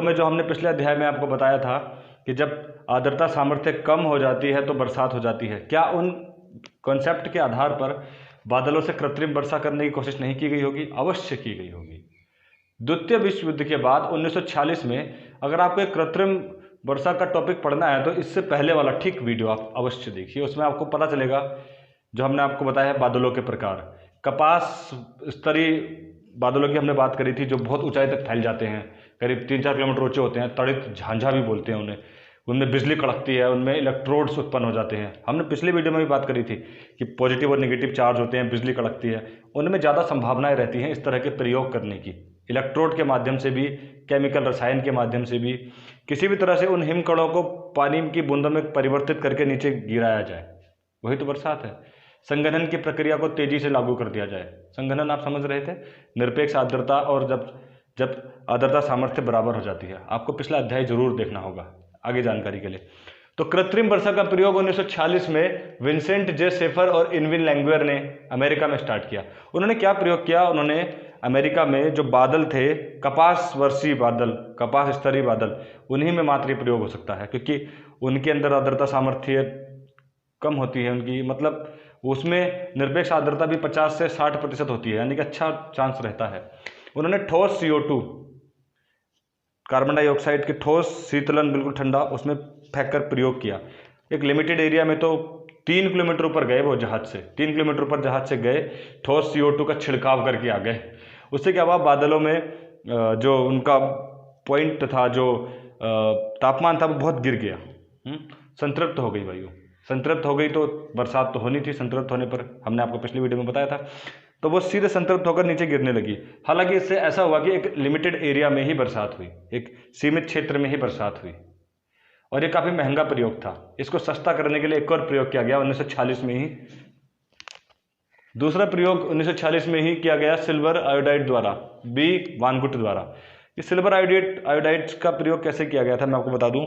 में जो हमने पिछले अध्याय में आपको बताया था कि जब आर्द्रता सामर्थ्य कम हो जाती है तो बरसात हो जाती है, क्या उन कॉन्सेप्ट के आधार पर बादलों से कृत्रिम वर्षा करने की कोशिश नहीं की गई होगी? अवश्य की गई होगी। द्वितीय विश्व युद्ध के बाद 1946 में अगर आपको एक कृत्रिम वर्षा का टॉपिक पढ़ना है तो इससे पहले वाला ठीक वीडियो आप अवश्य देखिए, उसमें आपको पता चलेगा जो हमने आपको बताया है बादलों के प्रकार। कपास स्तरीय बादलों की हमने बात करी थी जो बहुत ऊंचाई तक फैल जाते हैं, करीब 3-4 किलोमीटर ऊंचे होते हैं, तड़ित झांझा भी बोलते हैं उन्हें। उनमें बिजली कड़कती है, उनमें इलेक्ट्रोड्स उत्पन्न हो जाते हैं। हमने पिछले वीडियो में भी बात करी थी कि पॉजिटिव और नेगेटिव चार्ज होते हैं, बिजली कड़कती है, उनमें ज़्यादा संभावनाएं रहती हैं इस तरह के प्रयोग करने की। इलेक्ट्रोड के माध्यम से भी, केमिकल रसायन के माध्यम से भी, किसी भी तरह से उन हिमकणों को पानी की बूंदों में परिवर्तित करके नीचे गिराया जाए, वही तो बरसात है। संघनन की प्रक्रिया को तेजी से लागू कर दिया जाए। संघनन आप समझ रहे थे, निरपेक्ष आर्द्रता, और जब आर्द्रता सामर्थ्य बराबर हो जाती है। आपको पिछला अध्याय जरूर देखना होगा आगे जानकारी के लिए। तो कृत्रिम वर्षा का प्रयोग 1946 में विंसेंट जे शेफर और इनविन लैंगुएर ने अमेरिका में स्टार्ट किया। उन्होंने क्या प्रयोग किया? उन्होंने अमेरिका में जो बादल थे, कपास वर्षीय बादल, कपास स्तरीय बादल, उन्हीं में मात्र ये प्रयोग हो सकता है, क्योंकि उनके अंदर आर्द्रता सामर्थ्य कम होती है उनकी, मतलब उसमें निरपेक्ष आर्द्रता भी 50 से 60% होती है, यानी कि अच्छा चांस रहता है। उन्होंने ठोस CO2, कार्बन डाइऑक्साइड के ठोस शीतलन, बिल्कुल ठंडा, उसमें फेंक कर प्रयोग किया। एक लिमिटेड एरिया में तो 3 किलोमीटर ऊपर गए वो जहाज से, 3 किलोमीटर ऊपर जहाज से गए, ठोस CO2 का छिड़काव करके आ गए। उससे क्या हुआ? बादलों में जो उनका पॉइंट था, जो तापमान था, वो बहुत गिर गया। संतृप्त हो गई वायु, संतृप्त हो गई तो बरसात तो होनी थी। संतृप्त होने पर हमने आपको पिछली वीडियो में बताया था, तो वो सीधे संतृप्त होकर नीचे गिरने लगी। हालांकि इससे ऐसा हुआ कि एक लिमिटेड एरिया में ही बरसात हुई, एक सीमित क्षेत्र में ही बरसात हुई, और ये काफ़ी महंगा प्रयोग था। इसको सस्ता करने के लिए एक और प्रयोग किया गया 1946 में ही। दूसरा प्रयोग 1946 में ही किया गया सिल्वर आयोडाइड द्वारा, बी वानगुट द्वारा। ये सिल्वर आयोडाइड का प्रयोग कैसे किया गया था मैं आपको बता दूं।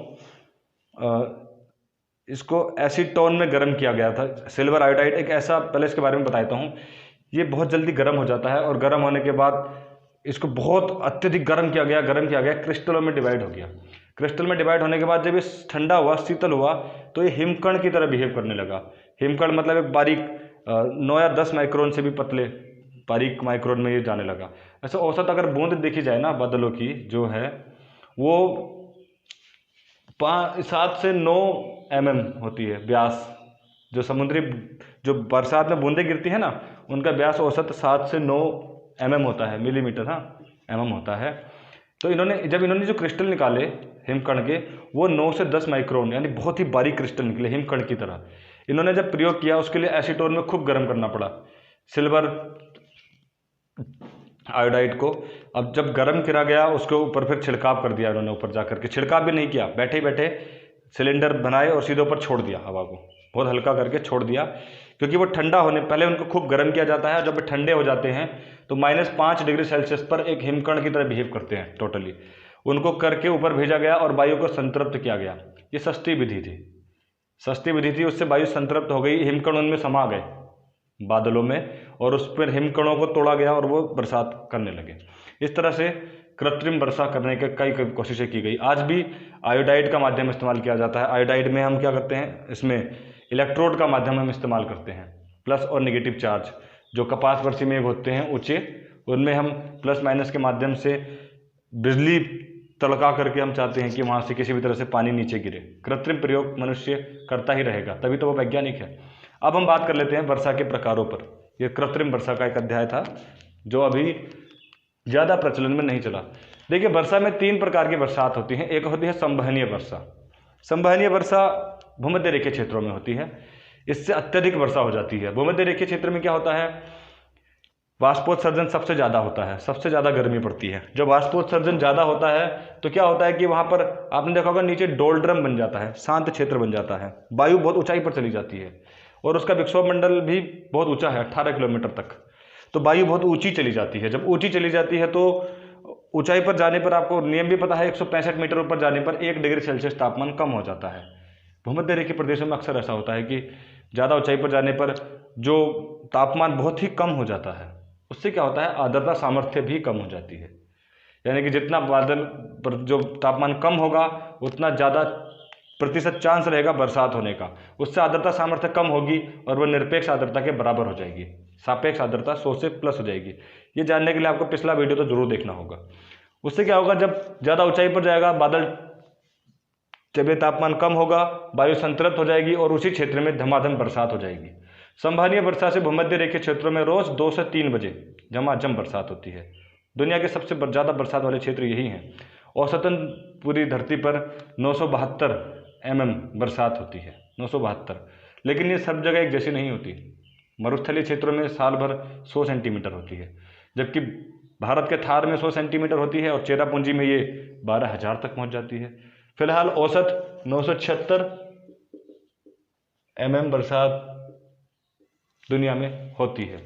इसको एसीटोन में गर्म किया गया था। सिल्वर आयोडाइड एक ऐसा, पहले इसके बारे में बताता हूँ, ये बहुत जल्दी गर्म हो जाता है, और गर्म होने के बाद इसको बहुत अत्यधिक गर्म किया गया, क्रिस्टलों में डिवाइड हो गया। क्रिस्टल में डिवाइड होने के बाद जब ये ठंडा हुआ, शीतल हुआ, तो ये हिमकण की तरह बिहेव करने लगा। हिमकण मतलब एक बारीक 9 या 10 माइक्रोन से भी पतले बारीक माइक्रोन में ये जाने लगा। ऐसे औसत अगर बूंद देखी जाए ना बादलों की, जो है वो 7 से 9 mm होती है व्यास। जो समुद्री, जो बरसात में बूंदें गिरती है ना, उनका व्यास औसत 7 से 9 mm होता है, मिलीमीटर, हाँ mm होता है। तो जब इन्होंने जो क्रिस्टल निकाले हिमकण के, वो 9 से 10 माइक्रोन, यानी बहुत ही बारीक क्रिस्टल निकले हिमकण की तरह। इन्होंने जब प्रयोग किया, उसके लिए एसीटोन में खूब गर्म करना पड़ा सिल्वर आयोडाइड को। अब जब गर्म किया गया, उसके ऊपर फिर छिड़काव कर दिया इन्होंने, ऊपर जाकर के। छिड़काव भी नहीं किया, बैठे ही बैठे सिलेंडर बनाए और सीधे ऊपर छोड़ दिया, हवा को बहुत हल्का करके छोड़ दिया, क्योंकि वो ठंडा होने, पहले उनको खूब गर्म किया जाता है, जब वे ठंडे हो जाते हैं तो -5 डिग्री सेल्सियस पर एक हिमकण की तरह बिहेव करते हैं टोटली। उनको करके ऊपर भेजा गया और वायु को संतृप्त किया गया। ये सस्ती विधि थी, उससे वायु संतृप्त हो गई, हिमकण उनमें समा गए बादलों में, और उस पर हिमकणों को तोड़ा गया और वो बरसात करने लगे। इस तरह से कृत्रिम वर्षा करने के कई कोशिशें की गई। आज भी आयोडाइड का माध्यम इस्तेमाल किया जाता है। आयोडाइड में हम क्या करते हैं, इसमें इलेक्ट्रोड का माध्यम हम इस्तेमाल करते हैं, प्लस और नेगेटिव चार्ज। जो कपास वर्षी मेघ होते हैं ऊंचे, उनमें हम प्लस माइनस के माध्यम से बिजली तड़का करके हम चाहते हैं कि वहाँ से किसी भी तरह से पानी नीचे गिरे। कृत्रिम प्रयोग मनुष्य करता ही रहेगा, तभी तो वो वैज्ञानिक है। अब हम बात कर लेते हैं वर्षा के प्रकारों पर। यह कृत्रिम वर्षा का एक अध्याय था जो अभी ज़्यादा प्रचलन में नहीं चला। देखिए, वर्षा में 3 प्रकार की बरसात होती है। एक होती है संवहनीय वर्षा। संवहनीय वर्षा भूमध्य रेखीय क्षेत्रों में होती है, इससे अत्यधिक वर्षा हो जाती है। भूमध्य रेखीय क्षेत्र में क्या होता है, वाष्पोत्सर्जन सबसे ज़्यादा होता है, सबसे ज़्यादा गर्मी पड़ती है। जब वाष्पोत्सर्जन ज़्यादा होता है तो क्या होता है कि वहाँ पर आपने देखा होगा नीचे डोल्ड्रम बन जाता है, शांत क्षेत्र बन जाता है, वायु बहुत ऊंचाई पर चली जाती है, और उसका विक्षोभ मंडल भी बहुत ऊंचा है, 18 किलोमीटर तक। तो वायु बहुत ऊंची चली जाती है। जब ऊंची चली जाती है तो ऊंचाई पर जाने पर, आपको नियम भी पता है, 165 मीटर ऊपर जाने पर 1 डिग्री सेल्सियस तापमान कम हो जाता है। भूमध्य रेखीय प्रदेशों में अक्सर ऐसा होता है कि ज़्यादा ऊंचाई पर जाने पर जो तापमान बहुत ही कम हो जाता है, उससे क्या होता है, आर्द्रता सामर्थ्य भी कम हो जाती है। यानी कि जितना बादल पर जो तापमान कम होगा उतना ज़्यादा प्रतिशत चांस रहेगा बरसात होने का। उससे आर्द्रता सामर्थ्य कम होगी और वह निरपेक्ष आर्द्रता के बराबर हो जाएगी। सापेक्ष आर्द्रता 100 से प्लस हो जाएगी। ये जानने के लिए आपको पिछला वीडियो तो जरूर देखना होगा। उससे क्या होगा, जब ज़्यादा ऊंचाई पर जाएगा बादल, जब ये तापमान कम होगा वायु संतृप्त हो जाएगी और उसी क्षेत्र में धमाधम बरसात हो जाएगी। संभावनीय वर्षा से भूमध्य रेखीय क्षेत्रों में रोज 2 से 3 बजे झमाझम बरसात होती है। दुनिया के सबसे ज़्यादा बरसात वाले क्षेत्र यही हैं। औसतन पूरी धरती पर 972 mm बरसात होती है, 972। लेकिन ये सब जगह एक जैसी नहीं होती। मरुस्थलीय क्षेत्रों में साल भर 100 सेंटीमीटर होती है, जबकि भारत के थार में 100 सेंटीमीटर होती है और चेरापूंजी में ये 12,000 तक पहुंच जाती है। फिलहाल औसत 976 mm बरसात दुनिया में होती है।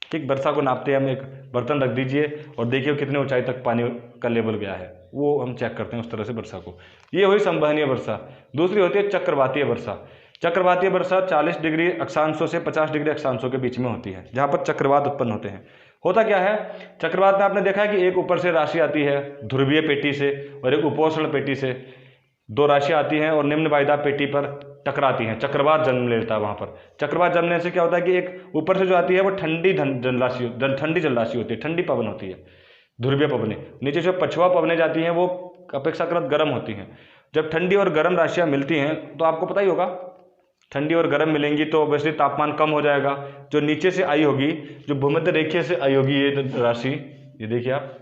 ठीक, वर्षा को नापते हम एक बर्तन रख दीजिए और देखिए कितने ऊंचाई तक पानी का लेवल गया है, वो हम चेक करते हैं उस तरह से वर्षा को। ये हुई संवहनीय वर्षा। दूसरी होती है चक्रवातीय वर्षा। चक्रवातीय वर्षा 40 डिग्री अक्षांशों से 50 डिग्री अक्षांशों के बीच में होती है, जहाँ पर चक्रवात उत्पन्न होते हैं। होता क्या है, चक्रवात में आपने देखा है कि एक ऊपर से राशि आती है ध्रुवीय पेटी से और एक उपोष्ण पेटी से, दो राशियाँ आती हैं और निम्न वायुदाब पेटी पर टकराती हैं। चक्रवात जन्म लेता है वहाँ पर। चक्रवात जन्मने से क्या होता है कि एक ऊपर से जो आती है वो ठंडी जलराशि होती है, ठंडी पवन होती है, ध्रुवीय पवनें। नीचे जो पछुआ पवनें जाती हैं वो अपेक्षाकृत गर्म होती हैं। जब ठंडी और गर्म राशियाँ मिलती हैं तो आपको पता ही होगा, ठंडी और गर्म मिलेंगी तो ऑब्वियसली तापमान कम हो जाएगा। जो नीचे से आई होगी, जो भूमध्य रेखीय से आई होगी ये राशि, ये देखिए आप,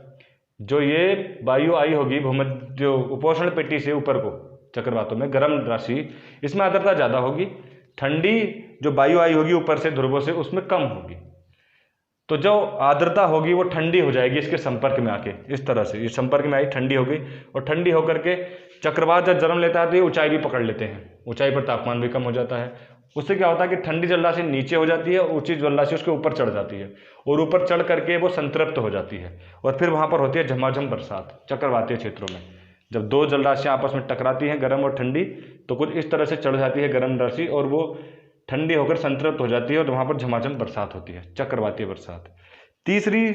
जो ये वायु आई होगी भूमध्य जो उपोष्ण पेटी से ऊपर को चक्रवातों में गर्म राशि, इसमें आर्द्रता ज़्यादा होगी। ठंडी जो वायु आई होगी ऊपर से ध्रुवों से, उसमें कम होगी। तो जो आर्द्रता होगी वो ठंडी हो जाएगी इसके संपर्क में आके, इस तरह से ये संपर्क में आई, ठंडी हो गई और ठंडी होकर के चक्रवात जब जन्म लेता है तो ये ऊंचाई भी पकड़ लेते हैं। ऊंचाई पर तापमान भी कम हो जाता है। उससे क्या होता है कि ठंडी जलराशि नीचे हो जाती है और ऊंची जलराशि उसके ऊपर चढ़ जाती है और ऊपर चढ़ करके वो संतृप्त हो जाती है और फिर वहाँ पर होती है झमाझम बरसात। चक्रवातीय क्षेत्रों में जब दो जलराशियाँ आपस में टकराती हैं, गर्म और ठंडी, तो कुछ इस तरह से चढ़ जाती है गर्म राशि और वो ठंडी होकर संतृप्त हो जाती है और वहाँ पर झमाझम बरसात होती है, चक्रवातीय बरसात। तीसरी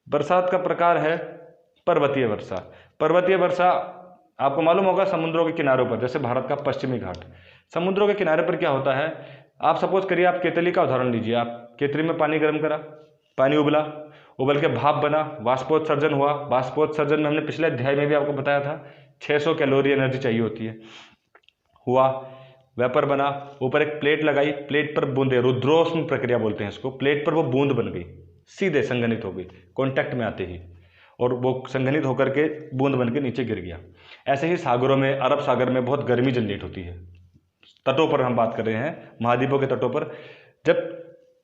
बरसात का प्रकार है पर्वतीय वर्षा। पर्वतीय वर्षा आपको मालूम होगा समुद्रों के किनारों पर, जैसे भारत का पश्चिमी घाट, समुद्रों के किनारे पर क्या होता है, आप सपोज करिए आप केतली का उदाहरण लीजिए। आप केतली में पानी गर्म करा, पानी उबल के भाप बना, वाष्पोत्सर्जन हुआ। वाष्पोत्सर्जन में हमने पिछले अध्याय में भी आपको बताया था 600 कैलोरी एनर्जी चाहिए होती है। हुआ, वेपर बना, ऊपर एक प्लेट लगाई, प्लेट पर बूंदे, रुद्रोष्म प्रक्रिया बोलते हैं इसको, प्लेट पर वो बूंद बन गई, सीधे संघनित हो गई कॉन्टैक्ट में आते ही, और वो संघनित होकर के बूंद बन के नीचे गिर गया। ऐसे ही सागरों में, अरब सागर में बहुत गर्मी जनरेट होती है। तटों पर हम बात कर रहे हैं, महाद्वीपों के तटों पर जब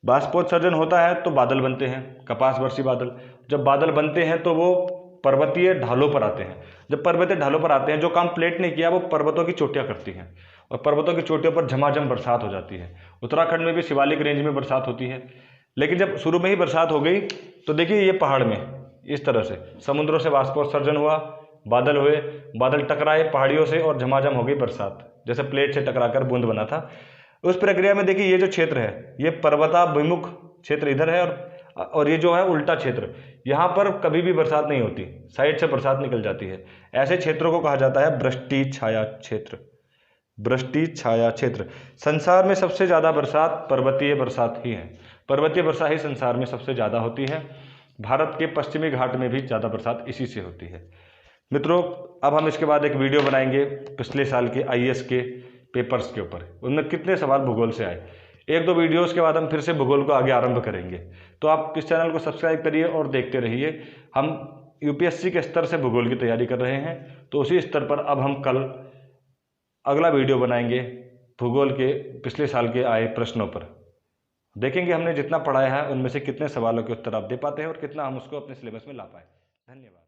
बाष्पोत्सर्जन होता है तो बादल बनते हैं, कपास वर्षी बादल। जब बादल बनते हैं तो वो पर्वतीय ढालों पर आते हैं। जब पर्वतीय ढालों पर आते हैं, जो काम प्लेट ने किया वो पर्वतों की चोटियाँ करती हैं और पर्वतों की चोटियों पर झमाझम बरसात हो जाती है। उत्तराखंड में भी शिवालिक रेंज में बरसात होती है। लेकिन जब शुरू में ही बरसात हो गई तो देखिए ये पहाड़ में इस तरह से समुद्रों से बाष्पोत्सर्जन हुआ, बादल हुए, बादल टकराए पहाड़ियों से और झमाझम हो गई बरसात, जैसे प्लेट से टकराकर बूंद बना था। उस प्रक्रिया में देखिए ये जो क्षेत्र है ये पर्वताभिमुख क्षेत्र इधर है और ये जो है उल्टा क्षेत्र, यहाँ पर कभी भी बरसात नहीं होती, साइड से बरसात निकल जाती है। ऐसे क्षेत्रों को कहा जाता है वृष्टि छाया क्षेत्र। वृष्टि छाया क्षेत्र। संसार में सबसे ज़्यादा बरसात पर्वतीय बरसात ही है। पर्वतीय वर्षा ही संसार में सबसे ज़्यादा होती है। भारत के पश्चिमी घाट में भी ज़्यादा बरसात इसी से होती है। मित्रों, अब हम इसके बाद एक वीडियो बनाएंगे पिछले साल के IAS के पेपर्स के ऊपर, उनमें कितने सवाल भूगोल से आए। एक दो वीडियोस के बाद हम फिर से भूगोल को आगे आरंभ करेंगे। तो आप इस चैनल को सब्सक्राइब करिए और देखते रहिए। हम UPSC के स्तर से भूगोल की तैयारी कर रहे हैं, तो उसी स्तर पर अब हम कल अगला वीडियो बनाएंगे भूगोल के पिछले साल के आए प्रश्नों पर। देखेंगे हमने जितना पढ़ाया है उनमें से कितने सवालों के उत्तर आप दे पाते हैं और कितना हम उसको अपने सिलेबस में ला पाए। धन्यवाद।